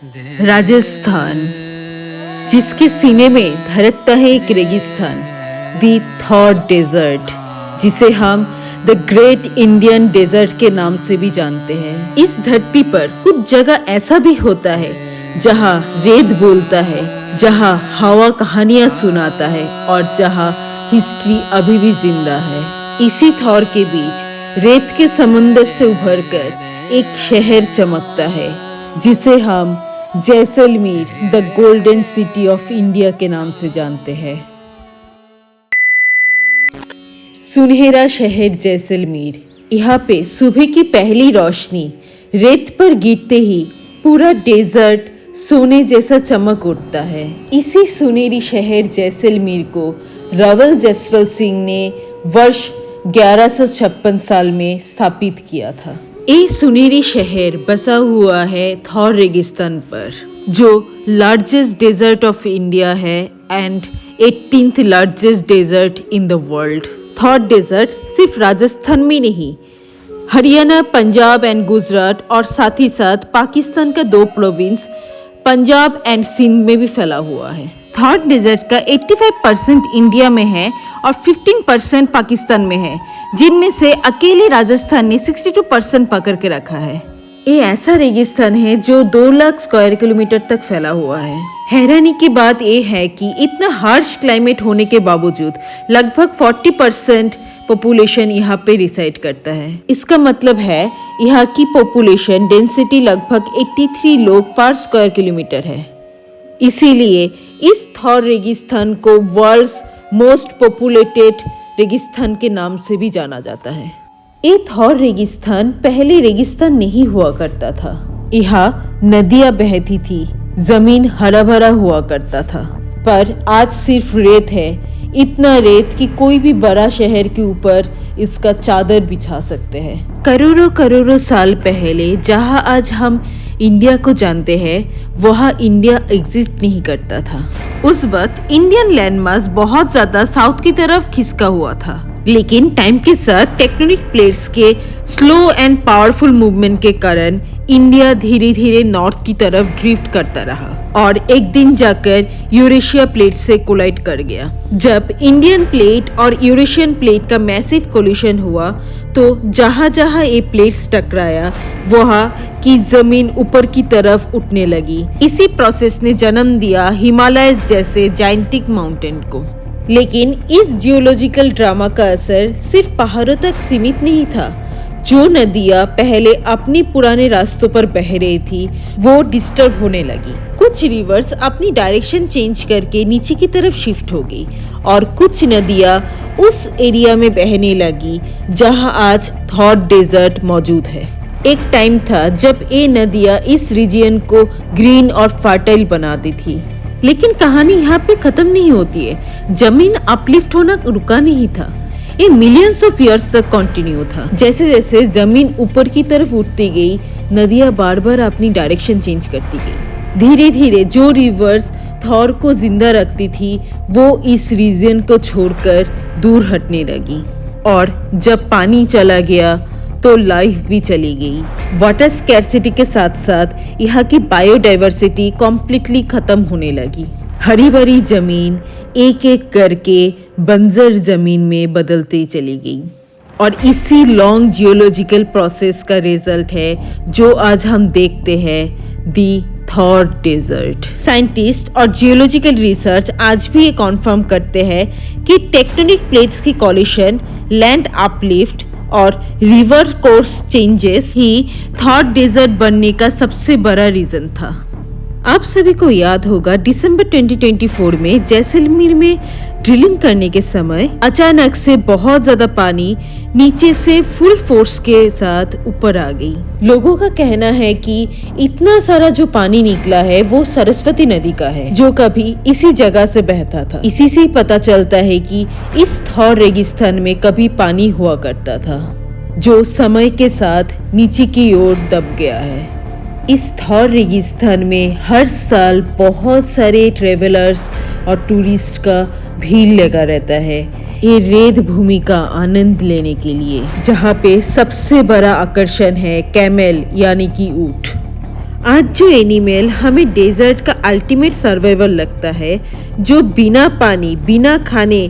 राजस्थान, जिसके सीने में धड़कता है एक रेगिस्तान, दी थॉर डेजर्ट, जिसे हम द ग्रेट इंडियन डेजर्ट के नाम से भी जानते हैं। इस धरती पर कुछ जगह ऐसा भी होता है जहाँ रेत बोलता है, जहाँ हवा कहानियां सुनाता है और जहाँ हिस्ट्री अभी भी जिंदा है। इसी थॉर के बीच रेत के समुंदर से उभरकर एक शहर चमकता है, जिसे हम Jaisalmer, the golden city of India के नाम से जानते हैं। सुनहरा शहर जैसलमेर, यहाँ पे सुबह की पहली रोशनी रेत पर गिरते ही पूरा डेजर्ट सोने जैसा चमक उठता है। इसी सुनहरी शहर जैसलमेर को रावल जसवंत सिंह ने वर्ष 1156 साल में स्थापित किया था। ये सुनहरी शहर बसा हुआ है थॉर रेगिस्तान पर, जो लार्जेस्ट डेजर्ट ऑफ इंडिया है and 18th largest desert in the world. Thar desert सिर्फ राजस्थान में नहीं, हरियाणा, पंजाब एंड गुजरात और साथ ही साथ पाकिस्तान का 2 प्रोविंस पंजाब एंड सिंध में भी फैला हुआ है। थॉर डेजर्ट का 85% इंडिया में है और 15% पाकिस्तान में है, जिनमें से अकेले राजस्थान ने 62% पकड़ के रखा है। ये ऐसा रेगिस्तान है जो 2 लाख स्क्वायर किलोमीटर तक फैला हुआ है। हैरानी की बात यह है कि इतना हार्श क्लाइमेट होने के बावजूद लगभग 40% पॉपुलेशन यहाँ पे रिसाइड करता है। इसका मतलब है यहाँ की पॉपुलेशन डेंसिटी लगभग 83 लोग पर स्क्वायर किलोमीटर है। इसीलिए इस थॉर रेगिस्तान को वर्ल्ड्स मोस्ट पॉपुलेटेड रेगिस्तान के नाम से भी जाना जाता है। ये थॉर रेगिस्तान पहले रेगिस्तान नहीं हुआ करता था। यहाँ नदियाँ बहती थी, जमीन हरा भरा हुआ करता था, पर आज सिर्फ रेत है। इतना रेत कि कोई भी बड़ा शहर के ऊपर इसका चादर बिछा सकते हैं। करोड़ों करोड़ों साल पहले जहाँ आज हम इंडिया को जानते हैं, वहाँ इंडिया एग्जिस्ट नहीं करता था। उस वक्त इंडियन लैंडमास बहुत ज्यादा साउथ की तरफ खिसका हुआ था, लेकिन टाइम के साथ टेक्टोनिक प्लेट्स के स्लो एंड पावरफुल मूवमेंट के कारण इंडिया धीरे धीरे नॉर्थ की तरफ ड्रिफ्ट करता रहा और एक दिन जाकर यूरेशिया प्लेट से कोलाइड कर गया। जब इंडियन प्लेट और यूरेशियन प्लेट का मैसिव कोलिशन हुआ, तो जहाँ जहाँ ये प्लेट्स टकराया, वहाँ की जमीन ऊपर की तरफ उठने लगी। इसी प्रोसेस ने जन्म दिया हिमालय जैसे जायंटिक माउंटेन को। लेकिन इस जियोलॉजिकल ड्रामा का असर सिर्फ पहाड़ों तक सीमित नहीं था। जो नदियाँ पहले अपनी पुराने रास्तों पर बह रही थी, वो डिस्टर्ब होने लगी। कुछ रिवर्स अपनी डायरेक्शन चेंज करके नीचे की तरफ शिफ्ट हो गई और कुछ नदियाँ उस एरिया में बहने लगी जहाँ आज थॉर डेजर्ट मौजूद है। एक टाइम था जब ये नदियाँ इस रीजन को ग्रीन और फर्टाइल बनाती थी। लेकिन कहानी यहाँ पे खत्म नहीं होती है। जमीन अपलिफ्ट होना रुका नहीं था, ये मिलियंस ऑफ इयर्स तक कंटिन्यू था। जैसे जैसे जमीन ऊपर की तरफ उठती गई, नदियाँ बार बार अपनी डायरेक्शन चेंज करती गई। धीरे धीरे जो रिवर्स थॉर को जिंदा रखती थी, वो इस रीजन को छोड़कर दूर हटने लगी और जब पानी चला गया तो लाइफ भी चली गई। वाटर स्कैर्सिटी के साथ साथ यहाँ की बायोडाइवर्सिटी कॉम्प्लीटली खत्म होने लगी। हरी भरी जमीन एक एक करके बंजर जमीन में बदलती चली गई और इसी लॉन्ग जियोलॉजिकल प्रोसेस का रिजल्ट है जो आज हम देखते हैं, दी थॉर डेजर्ट। साइंटिस्ट और जियोलॉजिकल रिसर्च आज भी ये कॉन्फर्म करते हैं कि टेक्टोनिक प्लेट्स की कोलिशन, लैंड अपलिफ्ट और रिवर कोर्स चेंजेस ही थॉर डेजर्ट बनने का सबसे बड़ा रीजन था। आप सभी को याद होगा दिसंबर 2024 में जैसलमेर में ड्रिलिंग करने के समय अचानक से बहुत ज्यादा पानी नीचे से फुल फोर्स के साथ ऊपर आ गई। लोगों का कहना है कि इतना सारा जो पानी निकला है वो सरस्वती नदी का है, जो कभी इसी जगह से बहता था। इसी से पता चलता है कि इस थॉर रेगिस्तान में कभी पानी हुआ करता था, जो समय के साथ नीचे की ओर दब गया है। इस थॉर रेगिस्तान में हर साल बहुत सारे ट्रेवलर्स और टूरिस्ट का भीड़ लगा रहता है ये रेत भूमि का आनंद लेने के लिए, जहाँ पे सबसे बड़ा आकर्षण है कैमल यानी कि ऊंट। आज जो एनिमल हमें डेजर्ट का अल्टीमेट सर्वाइवल लगता है, जो बिना पानी बिना खाने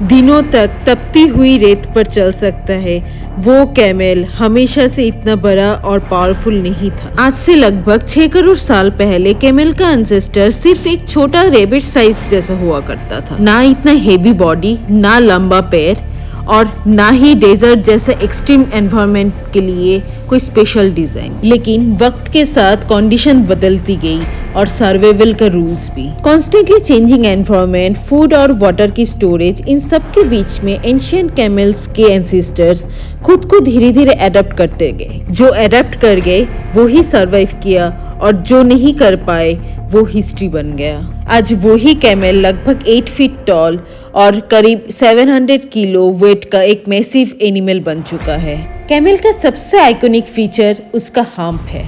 दिनों तक तपती हुई रेत पर चल सकता है, वो कैमल हमेशा से इतना बड़ा और पावरफुल नहीं था। आज से लगभग 6 करोड़ साल पहले कैमल का एंसेस्टर सिर्फ एक छोटा रेबिट साइज जैसा हुआ करता था। ना इतना हेवी बॉडी, ना लंबा पैर और ना ही डेजर्ट जैसे एक्सट्रीम एनवायरनमेंट के लिए कोई स्पेशल डिजाइन। लेकिन वक्त के साथ कंडीशन बदलती गई और सर्वाइवल का रूल्स भी। कॉन्स्टेंटली चेंजिंग एनवायरनमेंट, फूड और वाटर की स्टोरेज, इन सब के बीच में एंशिएंट कैमल्स के एंसेस्टर्स खुद को धीरे धीरे अडेप्ट करते गए। जो अडेप्ट कर गए वो ही सर्वाइव किया और जो नहीं कर पाए वो हिस्ट्री बन गया। आज वही कैमल लगभग 8 फीट टॉल और करीब 700 किलो वेट का एक मैसिव एनिमल बन चुका है। कैमल का सबसे आइकॉनिक फीचर उसका हम्प है।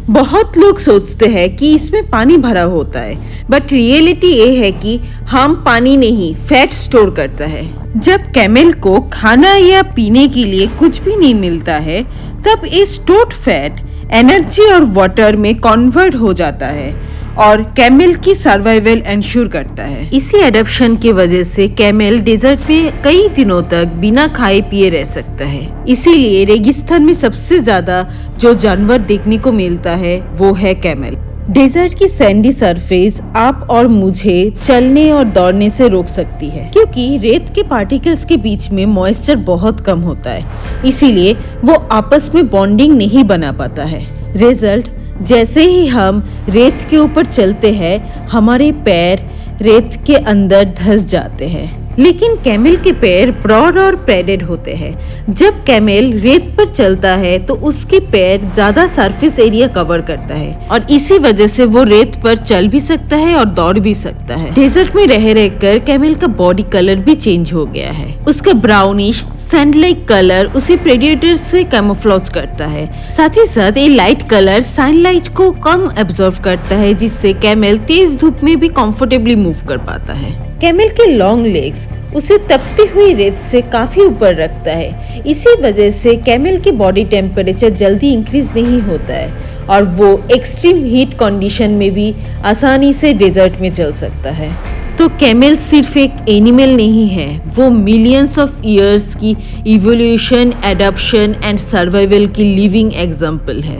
बहुत लोग सोचते हैं कि इसमें पानी भरा होता है, बट रियलिटी ये है कि हम्प पानी नहीं, फैट स्टोर करता है। जब कैमल को खाना या पीने के लिए कुछ भी नहीं मिलता है, तब ये स्टोर्ड फैट एनर्जी और वाटर में कन्वर्ट हो जाता है और कैमल की सर्वाइवल एंश्योर करता है। इसी एडप्शन की वजह से कैमल डेजर्ट में कई दिनों तक बिना खाए पिए रह सकता है। इसीलिए रेगिस्तान में सबसे ज्यादा जो जानवर देखने को मिलता है वो है कैमल। डेजर्ट की सैंडी सरफेस आप और मुझे चलने और दौड़ने से रोक सकती है, क्योंकि रेत के पार्टिकल्स के बीच में मॉइस्चर बहुत कम होता है, इसीलिए वो आपस में बॉन्डिंग नहीं बना पाता है। रिजल्ट, जैसे ही हम रेत के ऊपर चलते हैं, हमारे पैर रेत के अंदर धंस जाते हैं। लेकिन कैमल के पैर ब्रॉड और पैडेड होते हैं। जब कैमल रेत पर चलता है तो उसके पैर ज्यादा सरफेस एरिया कवर करता है और इसी वजह से वो रेत पर चल भी सकता है और दौड़ भी सकता है। डेजर्ट में रह रहकर कैमल का बॉडी कलर भी चेंज हो गया है। उसका ब्राउनिश सैंड लाइक कलर उसे प्रेडिएटर से कैमोफ्लेज करता है। साथ ही साथ ये लाइट कलर सनलाइट को कम एब्जॉर्ब करता है, जिससे कैमल तेज धूप में भी कंफर्टेबली मूव कर पाता है। कैमल के लॉन्ग लेग्स उसे तपती हुई रेत से काफी ऊपर रखता है। इसी वजह से कैमल की बॉडी टेम्परेचर जल्दी इंक्रीज नहीं होता है और वो एक्सट्रीम हीट कंडीशन में भी आसानी से डेजर्ट में चल सकता है। तो कैमल सिर्फ एक एनिमल नहीं है, वो मिलियंस ऑफ इयर्स की इवोल्यूशन, एडॉप्शन एंड सर्वाइवल की लिविंग एग्जाम्पल है।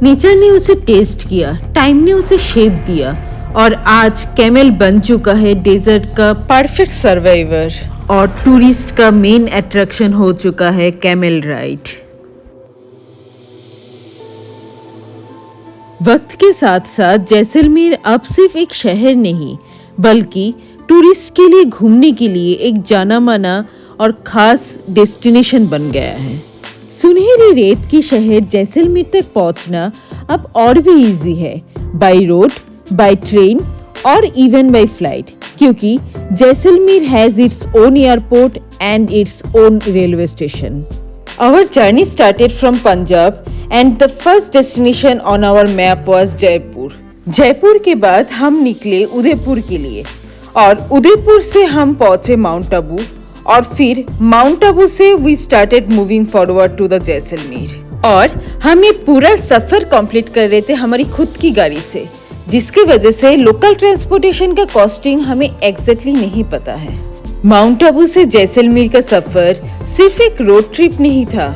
नेचर ने उसे टेस्ट किया, टाइम ने उसे शेप दिया और आज कैमल बन चुका है डेजर्ट का परफेक्ट सर्वाइवर और टूरिस्ट का मेन अट्रैक्शन हो चुका है कैमल राइड। वक्त के साथ साथ जैसलमेर अब सिर्फ एक शहर नहीं, बल्कि टूरिस्ट के लिए घूमने के लिए एक जाना माना और खास डेस्टिनेशन बन गया है। सुनहरी रेत की शहर जैसलमेर तक पहुंचना अब और भी इजी है, बाय रोड, बाय ट्रेन और इवन बाय फ्लाइट, क्योंकि Jaisalmer has its own airport and its own railway station. Our journey started from Punjab and the first destination on our map was Jaipur. Jaipur के बाद हम निकले उदयपुर के लिए और उदयपुर से हम पहुंचे माउंट आबू और फिर माउंट आबू से we started moving forward to the Jaisalmer. और हम ये पूरा सफर कंप्लीट कर रहे थे हमारी खुद की गाड़ी से, जिसकी वजह से लोकल ट्रांसपोर्टेशन का कॉस्टिंग हमें एग्जैक्टली नहीं पता है। माउंट आबू से जैसलमेर का सफर सिर्फ एक रोड ट्रिप नहीं था,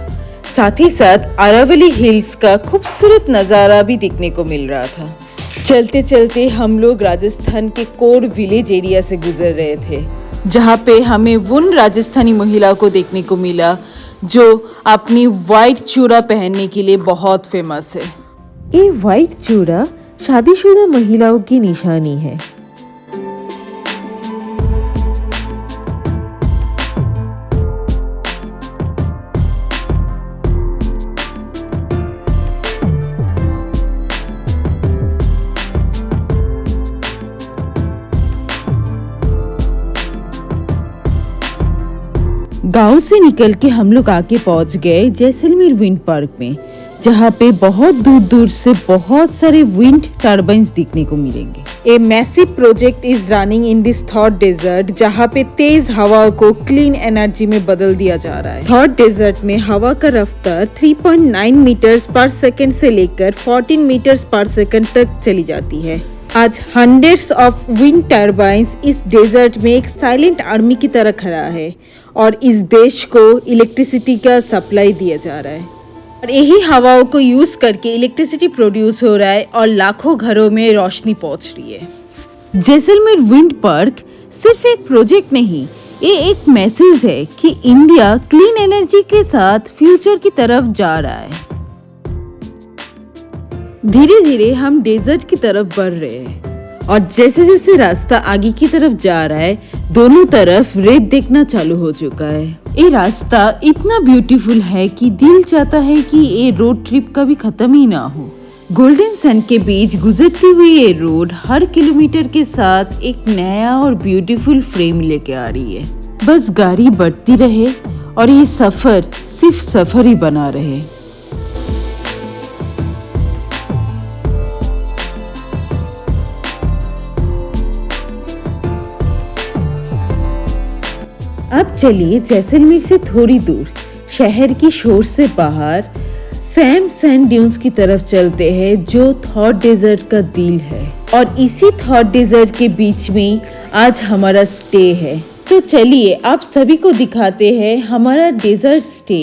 साथ ही साथ अरावली हिल्स का खूबसूरत नजारा भी देखने को मिल रहा था। चलते चलते हम लोग राजस्थान के कोर विलेज एरिया से गुजर रहे थे, जहाँ पे हमें उन राजस्थानी महिला को देखने को मिला जो अपनी व्हाइट चूड़ा पहनने के लिए बहुत फेमस है। ये व्हाइट चूड़ा शादीशुदा महिलाओं की निशानी है। गांव से निकल के हम लोग आके पहुंच गए जैसलमेर विंड पार्क में, जहाँ पे बहुत दूर दूर से बहुत सारे विंड टर्बाइन्स दिखने को मिलेंगे। A massive project is running in this Thar desert, जहाँ पे तेज हवा को क्लीन एनर्जी में बदल दिया जा रहा है। थॉर डेजर्ट में हवा का रफ्तार 3.9 मीटर्स पर सेकंड से लेकर 14 मीटर्स पर सेकंड तक चली जाती है। आज हंड्रेड्स ऑफ विंड टर्बाइन्स इस डेजर्ट में एक साइलेंट आर्मी की तरह खड़ा है और इस देश को इलेक्ट्रिसिटी का सप्लाई दिया जा रहा है और यही हवाओं को यूज करके इलेक्ट्रिसिटी प्रोड्यूस हो रहा है और लाखों घरों में रोशनी पहुंच रही है। जैसलमेर विंड पार्क सिर्फ एक प्रोजेक्ट नहीं, ये एक मैसेज है कि इंडिया क्लीन एनर्जी के साथ फ्यूचर की तरफ जा रहा है। धीरे धीरे हम डेजर्ट की तरफ बढ़ रहे हैं और जैसे जैसे रास्ता आगे की तरफ जा रहा है, दोनों तरफ रेत देखना चालू हो चुका है। ये रास्ता इतना ब्यूटीफुल है कि दिल चाहता है कि ये रोड ट्रिप कभी खत्म ही ना हो। गोल्डन सन के बीच गुजरती हुई ये रोड हर किलोमीटर के साथ एक नया और ब्यूटीफुल फ्रेम लेके आ रही है। बस गाड़ी बढ़ती रहे और ये सफर सिर्फ सफर ही बना रहे। अब चलिए जैसलमेर से थोड़ी दूर शहर की शोर से बाहर सैम सैंड ड्यून्स की तरफ चलते हैं, जो थॉर डेजर्ट का दिल है। और इसी थॉर डेजर्ट के बीच में आज हमारा स्टे है। तो चलिए आप सभी को दिखाते हैं हमारा डेजर्ट स्टे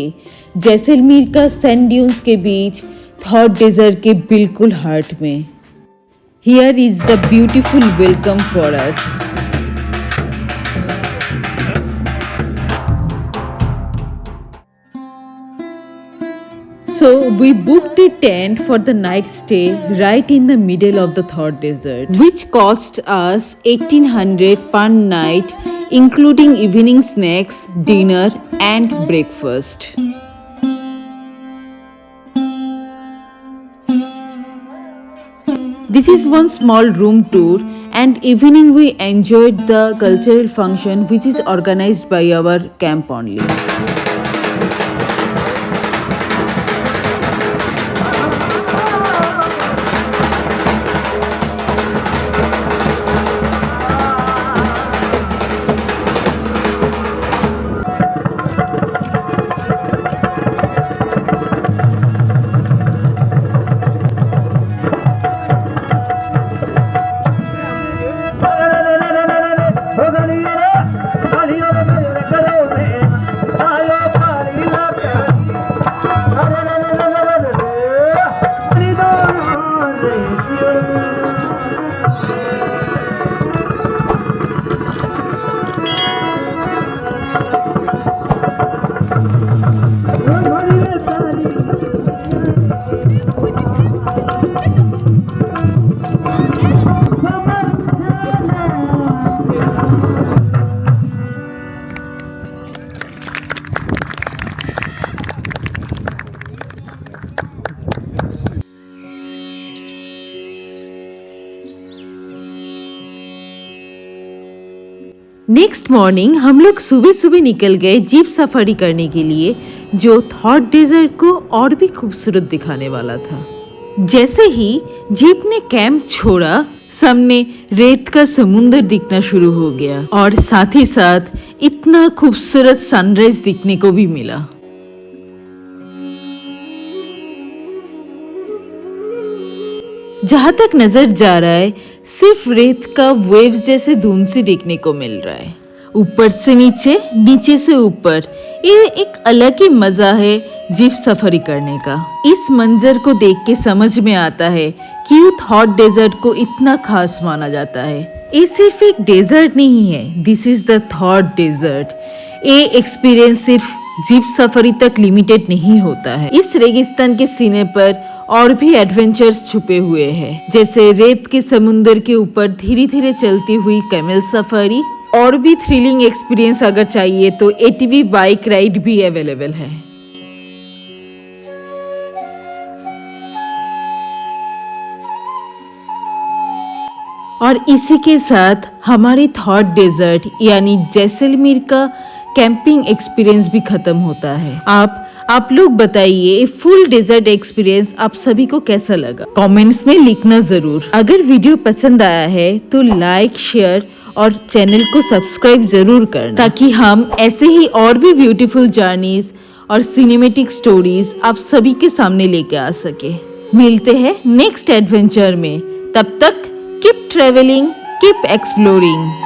जैसलमेर का सैंड ड्यून्स के बीच थॉर डेजर्ट के बिल्कुल हार्ट में। Here is the beautiful welcome for us. So we booked a tent for the night stay right in the middle of the Thor Desert, which cost us 1800 per night, including evening snacks, dinner and breakfast. This is one small room tour, and evening we enjoyed the cultural function which is organized by our camp only. Next morning हम लोग सुबह सुबह निकल गए jeep safari करने के लिए, जो थॉर डेजर्ट को और भी खूबसूरत दिखाने वाला था। जैसे ही जीप ने कैंप छोड़ा, सामने रेत का समुंदर दिखना शुरू हो गया और साथ ही साथ इतना खूबसूरत सनराइज दिखने को भी मिला। जहां तक नजर जा रहा है, सिर्फ रेत का वेव्स जैसे धुंध से देखने को मिल रहा है। ऊपर से नीचे, नीचे से ऊपर, ये एक अलग ही मजा है जीप सफारी करने का। इस मंजर को देख के समझ में आता है कि थॉर डेजर्ट को इतना खास माना जाता है। ये सिर्फ एक डेजर्ट नहीं है, this is the Thar desert. ये एक्सपीरियंस सिर्फ जीप सफारी तक लिमिटेड नहीं होता है। इस रेगिस्तान के सीने पर और भी एडवेंचर्स छुपे हुए हैं, जैसे रेत के समुंदर के ऊपर धीरे धीरे चलती हुई कैमल सफारी। और भी थ्रिलिंग एक्सपीरियंस अगर चाहिए तो एटीवी बाइक राइड भी अवेलेबल है। और इसी के साथ हमारे थॉर डेजर्ट यानी जैसलमेर का कैंपिंग एक्सपीरियंस भी खत्म होता है। आप आप लोग बताइए फुल डेजर्ट एक्सपीरियंस आप सभी को कैसा लगा, कमेंट्स में लिखना जरूर। अगर वीडियो पसंद आया है तो लाइक, शेयर और चैनल को सब्सक्राइब जरूर करना, ताकि हम ऐसे ही और भी ब्यूटीफुल जर्नीज और सिनेमेटिक स्टोरीज आप सभी के सामने लेके आ सके। मिलते हैं नेक्स्ट एडवेंचर में, तब तक कीप ट्रेवलिंग, कीप एक्सप्लोरिंग।